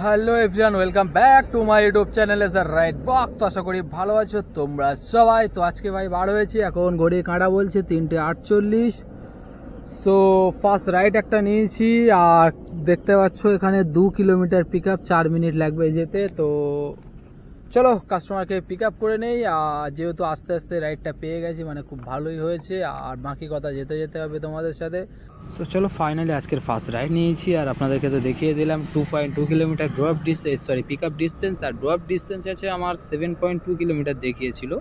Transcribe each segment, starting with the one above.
Hello everyone, welcome back to my YouTube channel as a ride blog. তো আশা করি ভালো আছো তোমরা সবাই। তো আজকে ভাই বার হয়েছি, এখন ঘড়ির কাঁটা বলছে 3:48। সো ফার্স্ট রাইড একটা নিয়েছি, আর দেখতে পাচ্ছ এখানে 2 কিলোমিটার পিক আপ, 4 মিনিট লাগবে যেতে। তো চলো কাস্টমারকে পিক আপ করে নেই। আর যেহেতু আস্তে আস্তে রাইডটা পেয়ে গেছি, মানে খুব ভালোই হয়েছে, আর বাকি কথা যেতে যেতে হবে তোমাদের সাথে। সো চলো ফাইনালি আজকের ফার্স্ট রাইড নিয়েছি, আর আপনাদেরকে তো দেখিয়ে দিলাম 2.2 kilometre drop distance, pick up distance. আর ড্রপ ডিস্টেন্স আছে আমার 7.2 কিলোমিটার দেখিয়েছিল।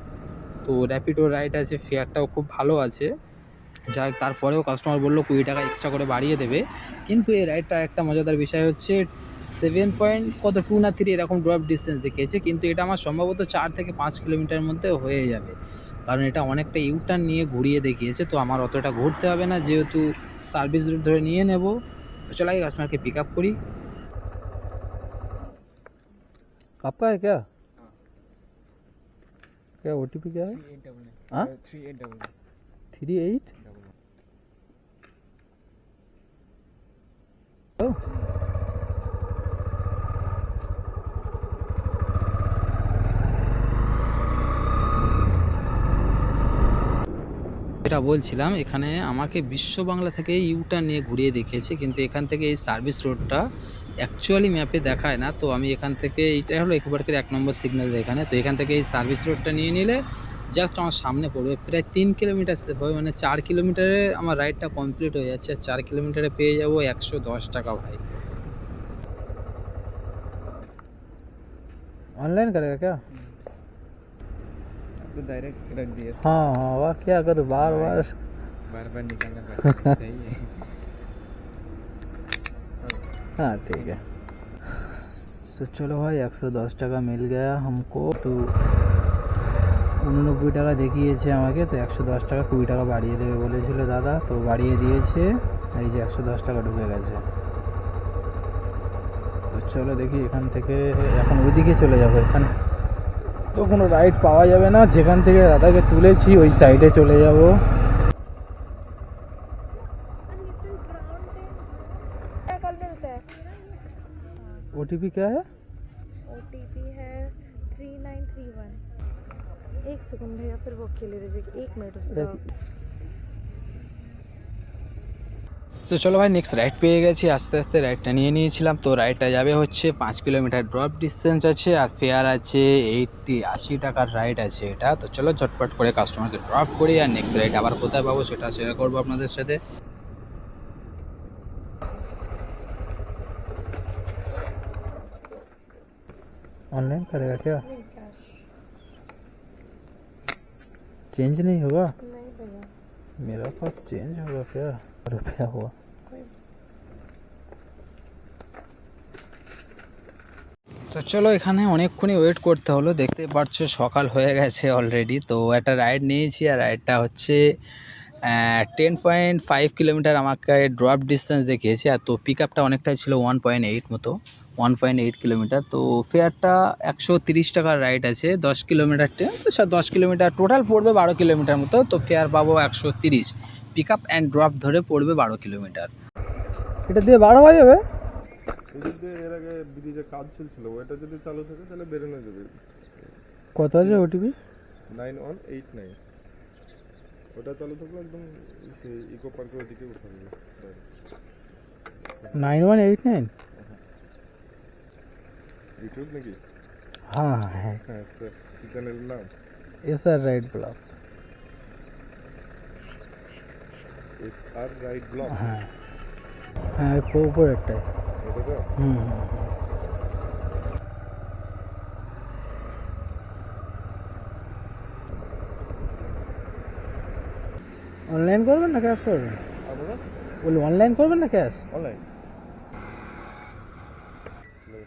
তো র্যাপিডো রাইড আছে, ফেয়ারটাও খুব ভালো আছে। যাই হোক, তারপরেও কাস্টমার বললো 20 টাকা এক্সট্রা করে বাড়িয়ে দেবে। কিন্তু এই রাইডটা একটা মজাদার বিষয় হচ্ছে 7.2 না 3 এরকম ড্রপ ডিস্টেন্স দেখিয়েছে, কিন্তু এটা আমার সম্ভবত 4 থেকে 5 কিলোমিটার মধ্যে হয়ে যাবে, কারণ এটা অনেকটা ইউটার্ন নিয়ে ঘুরিয়ে দেখিয়েছে। তো আমার অতটা ঘুরতে হবে না, যেহেতু সার্ভিস রুট ধরে নিয়ে নেব। তো চলো আগে কাস্টমারকে পিক আপ করি। आपका है क्या क्या OTP क्या है? 38 এটা বলছিলাম, এখানে আমাকে বিশ্ব বাংলা থেকে ইউটার্ন নিয়ে ঘুরিয়ে দেখিয়েছে, কিন্তু এখান থেকে এই সার্ভিস রোডটা অ্যাকচুয়ালি ম্যাপে দেখায় না। তো আমি এখান থেকে, এটা হলো একেবারে 1 নম্বর সিগন্যাল এখানে। তো এখান থেকে এই সার্ভিস রোডটা নিয়ে নিলে জাস্ট আমার সামনে পড়বে, প্রায় 3 কিলোমিটার হবে, মানে 4 কিলোমিটারে আমার রাইডটা কমপ্লিট হয়ে যাচ্ছে। 4 কিলোমিটারে পেয়ে যাবো 110 টাকা ভাই। ऑनलाइन करेगा क्या? तो डायरेक्ट रख दिया। हाँ हाँ, वाह क्या करूँ, बार बार बार बार निकालना पड़ता है। सही है। हाँ ठीक है। तो चलो भाई 110 টাকা মিল गया हमको। तो 89 টাকা দেখিয়েছে আমাকে, তো 110 টাকা 20 টাকা বাড়িয়ে দেবে বলেছিল দাদা, তো বাড়িয়ে দিয়েছে। এই যে 110 টাকা ঢুকে গেছে। তো চলো দেখি, এখান থেকে এখন ওইদিকে চলে যাবো। এখানে তো কোনো রাইড পাওয়া যাবে না, যেখান থেকে দাদাকে তুলেছি ওই সাইডে চলে যাব। कल मिलता है। OTP क्या है? OTP है 3931। एक सेकंड भैया, फिर वो अकेले रह जाएगी, 1 मिनट उससे बात। তো চলো ভাই নেক্সট রাইড পেয়ে গেছি, আস্তে আস্তে রাইডটা নিয়ে নিয়েছিলাম। তো রাইডটা যাবে হচ্ছে 5 কিলোমিটার ড্রপ ডিস্টেন্স আছে, আর ফেয়ার আছে 80 টাকার রাইড আছে এটা। তো চলো ঝটপট করে কাস্টমারকে ড্রপ করি, আর নেক্সট রাইড আবার কোথায় পাবো সেটা শেয়ার করবো আপনাদের সাথে। ऑनलाइन करेगा क्या? नहीं कैश चेंज नहीं होगा? नहीं भैया, मेरा पास चेंज होगा क्या? रुपया हुआ। कोई তো চলো এখানে অনেকক্ষণই ওয়েট করতে হলো, দেখতে পাচ্ছ সকাল হয়ে গেছে অলরেডি। তো একটা রাইড নিয়েছি, আর রাইডটা হচ্ছে 10.5 কিলোমিটার আমাকে ড্রপ ডিস্টেন্স দেখিয়েছে। আর তো পিক আপটা অনেকটাই ছিল 1.8 মতো, 1.8 কিলোমিটার। তো ফেয়ারটা 130 টাকার রাইড আছে, 10 কিলোমিটার 10 কিলোমিটার টোটাল পড়বে 12 কিলোমিটার মতো। তো ফেয়ার পাবো 130, পিক আপ অ্যান্ড ড্রপ ধরে পড়বে 12 কিলোমিটার। এটা দিয়ে 12 হয়ে যাবে? এদিক দিয়ে এর আগে ব্রিজে কাজ চলছিল, ওটা যদি চালু থাকে তাহলে বেরোনো যাবে। কত আছে OTP? 9189। ওটা চালু থাকলে একদম সেই ইকো পার্কের ওদিকে উঠাবে। 9189। ইউটিউব নাকি? हाँ है, হ্যাঁ, আচ্ছা, কি চ্যানেলের নাম? SR ride blog. SR ride blog. হ্যাঁ হ্যাঁ, উপর একটাই। এটা তো হুম অনলাইন করবেন না ক্যাশ করবেন? আপনারা বলি অনলাইন করবেন না ক্যাশ? অনলাইন।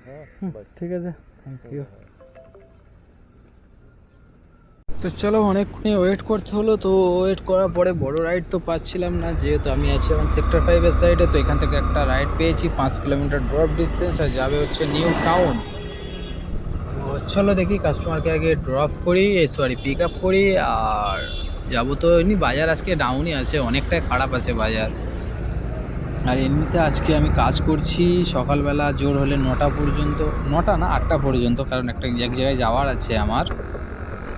হ্যাঁ, বাই। ঠিক আছে, থ্যাংক ইউ। তো চলো অনেকক্ষণই ওয়েট করতে হলো। তো ওয়েট করার পরে বড় রাইড তো পাচ্ছিলাম না, যেহেতু আমি আছি এখন সেক্টর 5-এর সাইডে। তো এখান থেকে একটা রাইড পেয়েছি 5 কিলোমিটার ড্রপ ডিস্টেন্স, আর যাবে হচ্ছে নিউ টাউন। তো চলো দেখি কাস্টমারকে আগে ড্রপ করি, পিক আপ করি, আর যাবো। তো এমনি বাজার আজকে ডাউনই আছে, অনেকটাই খারাপ আছে বাজার। আর এমনিতে আজকে আমি কাজ করছি সকালবেলা জোর হলে 9টা পর্যন্ত, 9টা না 8টা পর্যন্ত, কারণ একটা এক জায়গায় যাওয়ার আছে আমার।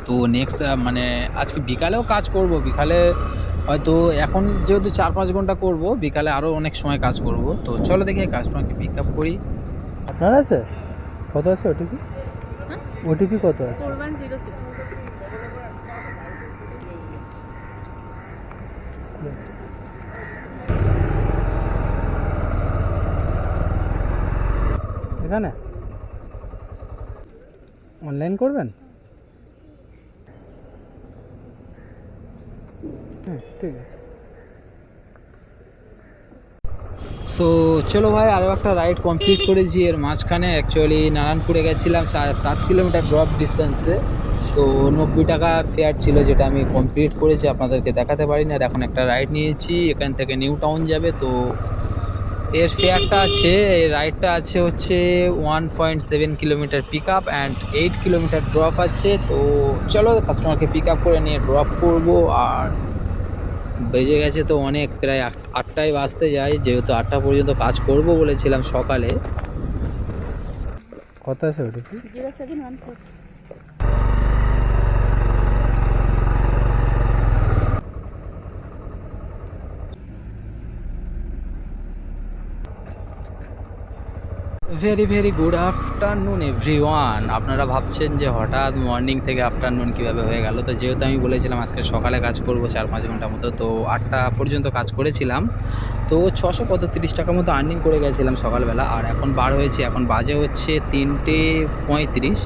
তো নেক্সট মানে আজকে বিকালেও কাজ করব, বিকালে হয়তো এখন যেহেতু 4-5 ঘন্টা করব, বিকালে আরও অনেক সময় কাজ করব। তো চলো দেখি কাস্টমারকে পিক আপ করি। আপনার আছে কত আছে ওটিপি? ওটিপি কত আছে? 4106। এখানে অনলাইন করবেন? ঠিক আছে। সো চলো ভাই, আরও একটা রাইড কমপ্লিট করেছি। এর মাঝখানে অ্যাকচুয়ালি নারায়ণপুরে গেছিলাম 7 কিলোমিটার ড্রপ ডিস্টেন্সে। তো 90 টাকা ফেয়ার ছিল, যেটা আমি কমপ্লিট করেছি, আপনাদেরকে দেখাতে পারিনি। আর এখন একটা রাইড নিয়েছি, এখান থেকে নিউ টাউন যাবে। তো এর ফেয়ারটা আছে, এই রাইডটা আছে হচ্ছে 1.7 kilometre pick up and 8 kilometre drop আছে। তো চলো কাস্টমারকে পিক আপ করে নিয়ে ড্রপ করবো। আর বেজে গেছে তো অনেক, প্রায় 8টায় বাজতে যায়, যেহেতু 8টা পর্যন্ত কাজ করব বলেছিলাম সকালে। কত আছে ওটা কি? 0714। Very very good afternoon everyone. আপনারা ভাবছেন যে হঠাৎ মর্নিং থেকে আফটারনুন কীভাবে হয়ে গেল। তো যেহেতু আমি বলেছিলাম আজকে সকালে কাজ করব 4-5 ঘন্টা মতো, তো 8টা পর্যন্ত কাজ করেছিলাম। তো 630 টাকা মতো আর্নিং করে গেছিলাম সকালবেলা। আর এখন বার হয়েছি, এখন বাজে হচ্ছে 3:35।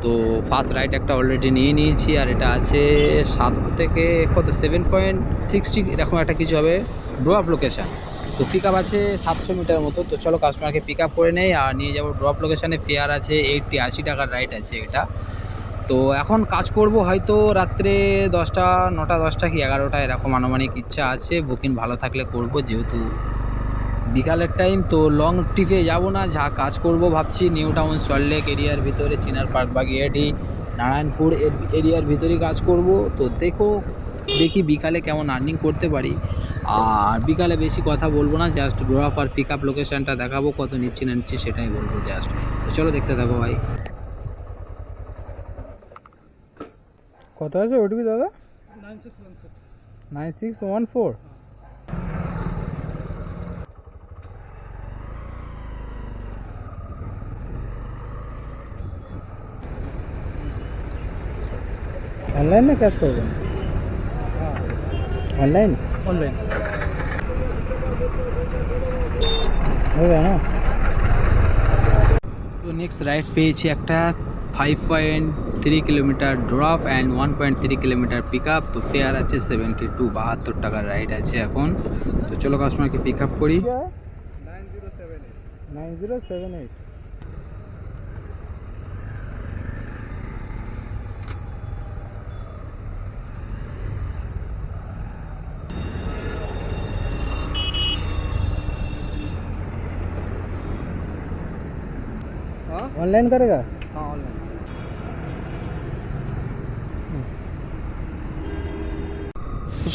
তো ফার্স্ট রাইড একটা অলরেডি নিয়ে নিয়েছি, আর এটা আছে 7 থেকে 7.60 এরকম একটা কিছু হবে ড্রপ লোকেশান। তো পিক আপ আছে 700 মিটার মতো। তো চলো কাস্টমারকে পিক আপ করে নেই আর নিয়ে যাবো ড্রপ লোকেশানে। ফেয়ার আছে 80 টাকার রাইড আছে এটা। তো এখন কাজ করব হয়তো রাত্রে 10টা, 9টা 10টা কি 11টা এরকম আনুমানিক ইচ্ছা আছে। বুকিং ভালো থাকলে করব, যেহেতু বিকালের টাইম। তো লং ট্রিপে যাব না, যা কাজ করব ভাবছি নিউ টাউন, সল্টলেক এরিয়ার ভিতরে, চিনার পার্ক বা গিয়াটি, নারায়ণপুর এরিয়ার ভিতরেই কাজ করব। তো দেখি বিকালে কেমন আর্নিং করতে পারি। আর বিকালে বেশি কথা বলবো না, জাস্ট ড্রপ আর পিক আপ লোকেশানটা দেখাবো, কত নিচ্ছি না নিচ্ছি সেটাই বলবো জাস্ট। তো চলো দেখতে থাকো ভাই। কত আছে ওটিপি দাদা? 9614। অনলাইন না ক্যাশ করবেন? অনলাইন হবে না। তো নেক্সট রাইড পেয়েছি একটা 5.3 kilometre drop and 1.3 kilometre pick up. তো ফেয়ার আছে 72 টাকার রাইড আছে এখন। তো চলো কাস্টমারকে পিক আপ করি। 9078। ऑनलाइन करेगा? हाँ ऑनलाइन।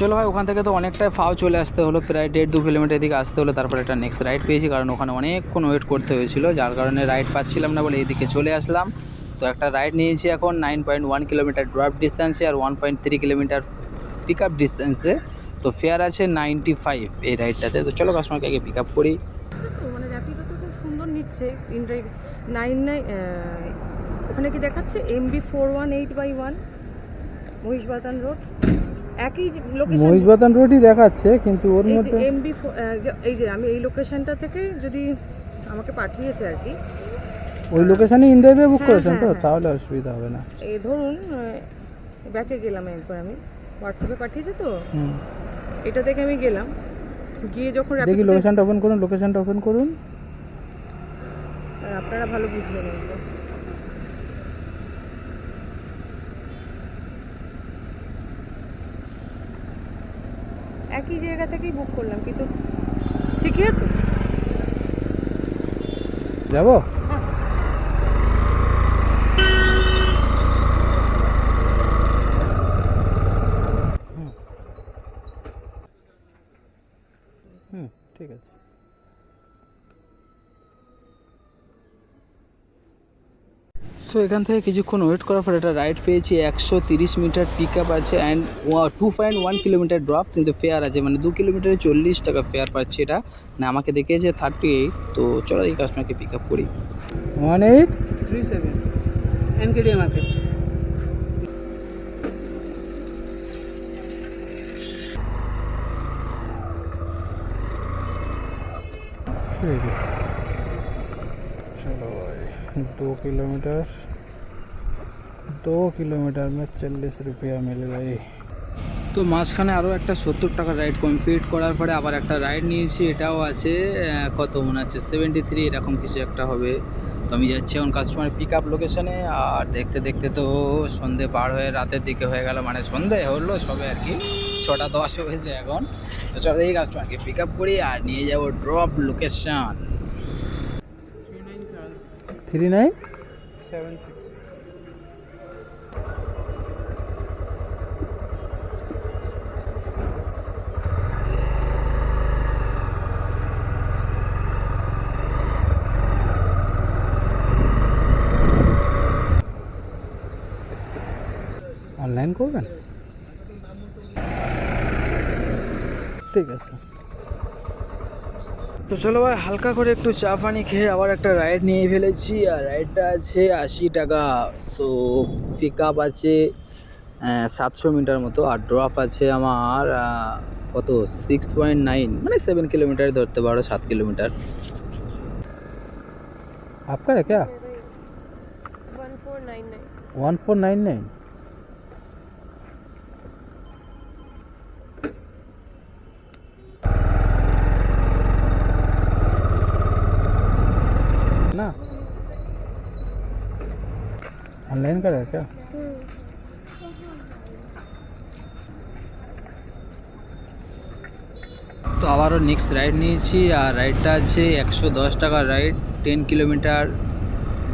চলো ভাই, ওখান থেকে তো অনেকটাই ফাও চলে আসতে হলো, প্রায় 1.5-2 কিলোমিটার দিকে আসতে হলো। তারপরে একটা নেক্সট রাইড পেয়েছি, কারণ ওখানে অনেকক্ষণ ওয়েট করতে হয়েছিল, যার কারণে রাইড পাচ্ছিলাম না বলে এইদিকে চলে আসলাম। তো একটা রাইড নিয়েছি এখন 9.1 কিলোমিটার ড্রপ ডিস্টেন্সে আর 1.3 কিলোমিটার পিক আপ ডিস্টেন্সে। তো ফেয়ার আছে 95 এই রাইডটাতে। তো চলো কাস্টমারকে আগে পিক আপ করি। মানে র্যাপিডো তো খুব সুন্দর নিচ্ছে। ইনড্রাইভ 99 ওখানে কি দেখাচ্ছে MB418/1 মহিষবাতান রোড, একই লোকেশন। মহিষবাতান রোডই দেখাচ্ছে, কিন্তু ওর মধ্যে MB এই যে আমি এই লোকেশনটা থেকে যদি আমাকে পাঠিয়েছে আর কি, ওই লোকেশনে ইনড্রাইভে বুক হ্যাঁ, করেছেন তো, হ্যাঁ, তাহলে অসুবিধা হবে না। এই ধরুন ব্যাকে গেলাম একবার, আমি হোয়াটসঅ্যাপে পাঠিয়েছে তো, এটা থেকে আমি গেলাম, গিয়ে যখন দেখি লোকেশনটা ওপেন করুন, লোকেশনটা ওপেন করুন। আপনারা ভালো বুঝবেন এগুলো। একই জায়গা থেকেই বুক করলাম, কিন্তু ঠিকই আছে। যাবো? ঠিক আছে। সো এখান থেকে কিছুক্ষণ ওয়েট করার পর একটা রাইড পেয়েছি, 130 মিটার পিক আপ আছে অ্যান্ড 2.1 কিলোমিটার ড্রপ, কিন্তু ফেয়ার আছে, মানে 2 কিলোমিটারে 40 টাকা ফেয়ার পাচ্ছি। এটা না আমাকে দেখিয়েছে 38। তো চলো এই কাস্টমারকে পিক আপ করি। 1837 NKD মার্কেট। ठीक है, चलो भाई 2 किलोमीटर में 40 रुपया मिल गई। তো মাঝখানে আরও একটা 70 টাকার রাইড কমপ্লিট করার পরে আবার একটা রাইড নিয়েছি, এটাও আছে কত মনে আছে 73 এরকম কিছু একটা হবে। তো আমি যাচ্ছি এখন কাস্টমার পিক আপ লোকেশানে, আর দেখতে দেখতে তো সন্ধে পার হয়ে রাতের দিকে হয়ে গেল, মানে সন্ধে হলো সবে আর কি, 6টা 10 হয়েছে এখন। তো চলো এই কাস্টমারকে পিক আপ করি আর নিয়ে যাবো ড্রপ লোকেশান। 3976। অনলাইন করবেন? ঠিক আছে। তো চলো ভাই হালকা করে একটু চা পানি খেয়ে আবার একটা রাইড নিয়ে ফেলেছি, আর রাইডটা আছে 80 টাকা। সো পিক আপ আছে 700 মিটার মতো, আর ড্রপ আছে আমার কত 6.9 মানে 7 কিলোমিটার ধরতে পারো, 7 কিলোমিটার। आपका है क्या? 1499। 1499। ना ऑनलाइन करेगा क्या? তো আবারও নেক্সট রাইড নিয়েছি, আর রাইডটা আছে 110 টাকার রাইড, 10 কিলোমিটার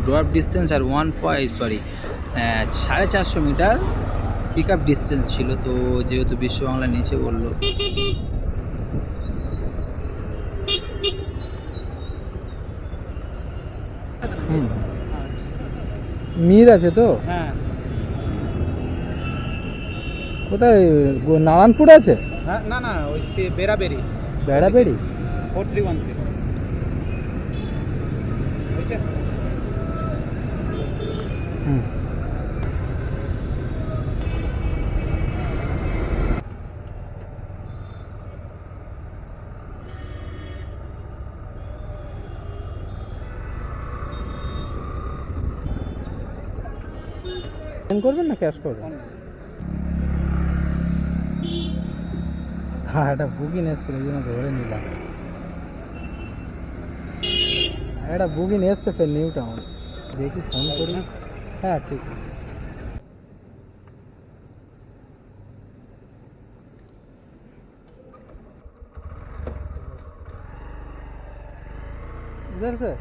ড্রপ ডিস্টেন্স আর 450 মিটার পিক আপ ডিস্টেন্স ছিল। তো যেহেতু বিশ্ব বাংলা নিচে বললো, মির আছে তো? হ্যাঁ, কোথায় নারায়ণপুর আছে? না না, ওই বেড়াবেড়ি বেড়াবেড়ি 4313 বুঝছেন? হুম। করবেন না ক্যাশ করবেন? হ্যাঁ, এটা বুকিং এসছিল, এই জন্য ধরে নিলাম। এটা বুকিং এসছে ফের নিউ টাউন, দেখি ফোন করি। হ্যাঁ ঠিক আছে। इधर से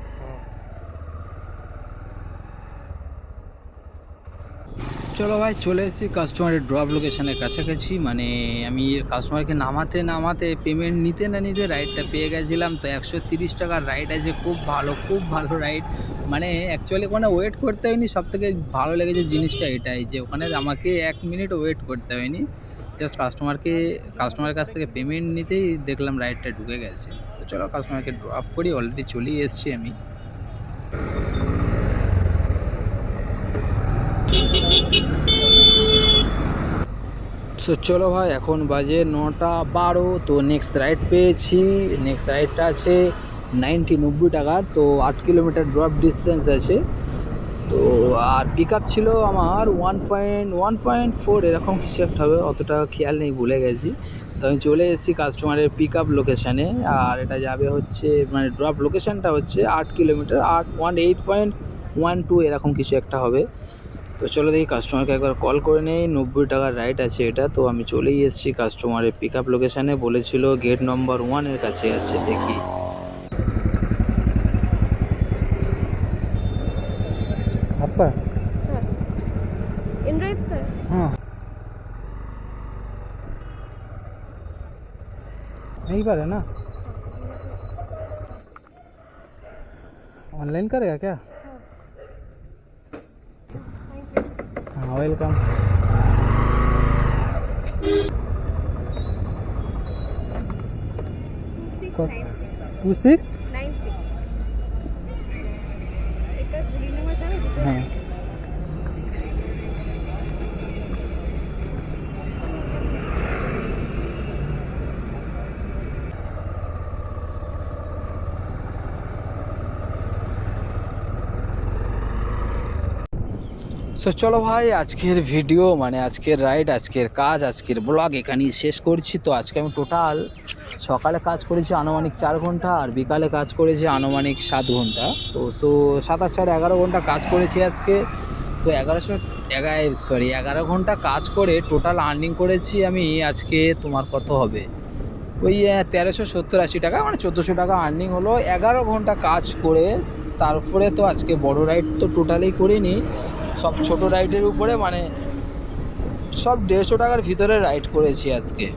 চলো ভাই চলে এসেছি কাস্টমারের ড্রপ লোকেশনের কাছাকাছি, মানে আমি কাস্টমারকে নামাতে নামাতে পেমেন্ট নিতে না নিতে রাইডটা পেয়ে গেছিলাম। তো 130 টাকার রাইড আছে, খুব ভালো রাইড, মানে অ্যাকচুয়ালি ওখানে ওয়েট করতে হয়নি। সব থেকে ভালো লেগেছে জিনিসটা এটাই যে ওখানে আমাকে 1 মিনিট ওয়েট করতে হয়নি, জাস্ট কাস্টমারের কাছ থেকে পেমেন্ট নিতেই দেখলাম রাইডটা ঢুকে গেছে। তো চলো কাস্টমারকে ড্রপ করি, অলরেডি চলেই এসেছি আমি। সো চলো ভাই এখন বাজে 9:12। তো নেক্সট রাইড পেয়েছি, নেক্সট রাইডটা আছে 90 টাকার, তো 8 কিলোমিটার ড্রপ ডিস্টেন্স আছে। তো আর পিক আপ ছিল আমার 1.4 এরকম কিছু একটা হবে, অতটা খেয়াল নেই, ভুলে গেছি। তো আমি চলে এসেছি কাস্টমারের পিক আপ লোকেশানে, আর এটা যাবে হচ্ছে মানে ড্রপ লোকেশানটা হচ্ছে 8 কিলোমিটার, 8.12 এরকম কিছু একটা হবে। তো চলো দেখি কাস্টমারকে একবার কল করে নেই। 90 টাকার রাইড আছে এটা। তো আমি চলেই এসেছি কাস্টমারের পিক আপ লোকেশানে, বলেছিল গেট নম্বর 1 এর কাছে আছে, দেখি। আপা इन ड्राइव पर हाँ यहीं पर है ना? ऑनलाइन करेगा क्या? ওয়েলকাম। 2696 হ্যাঁ। সো চলো ভাই, আজকের ভিডিও মানে আজকের রাইড, আজকের কাজ, আজকের ব্লগ এখানেই শেষ করছি। তো আজকে আমি টোটাল সকালে কাজ করেছি আনুমানিক 4 ঘন্টা, আর বিকালে কাজ করেছি আনুমানিক 7 ঘন্টা। তো 7 আর 4 11 ঘন্টা কাজ করেছি আজকে। তো 11 ঘন্টা কাজ করে টোটাল আর্নিং করেছি আমি আজকে, তোমার কত হবে, ওই 1370-80 টাকা, মানে 1400 টাকা আর্নিং হলো 11 ঘন্টা কাজ করে। তারপরে তো আজকে বড় রাইড তো টোটালি করিনি, সব ছোট রাইডের উপরে, মানে সব 150 টাকার ভিতরে রাইড করেছি আজকে।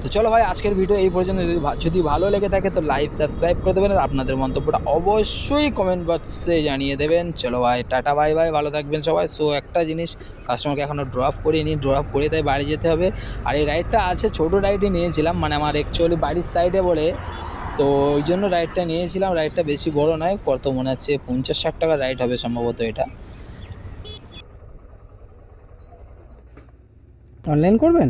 তো চলো ভাই, আজকের ভিডিও এই পর্যন্ত। যদি ভালো লেগে থাকে তো লাইক সাবস্ক্রাইব করে দেবেন, আর আপনাদের মন্তব্যটা অবশ্যই কমেন্ট বক্সে জানিয়ে দেবেন। চলো ভাই, টাটা বাই বাই, ভালো থাকবেন সবাই। সো একটা জিনিস, কাস্টমারকে এখনও ড্রপ করিনি, ড্রপ করে তাই বাড়ি যেতে হবে। আর এই রাইডটা আছে, ছোটো রাইডে নিয়েছিলাম, মানে আমার অ্যাকচুয়ালি বাড়ির সাইডে বলে, তো ওই জন্য রাইডটা নিয়েছিলাম। রাইডটা বেশি বড় নয়, কত মনে হচ্ছে 50-60 টাকার রাইড হবে সম্ভবত এটা। অনলাইন করবেন?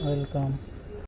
ওয়েলকাম।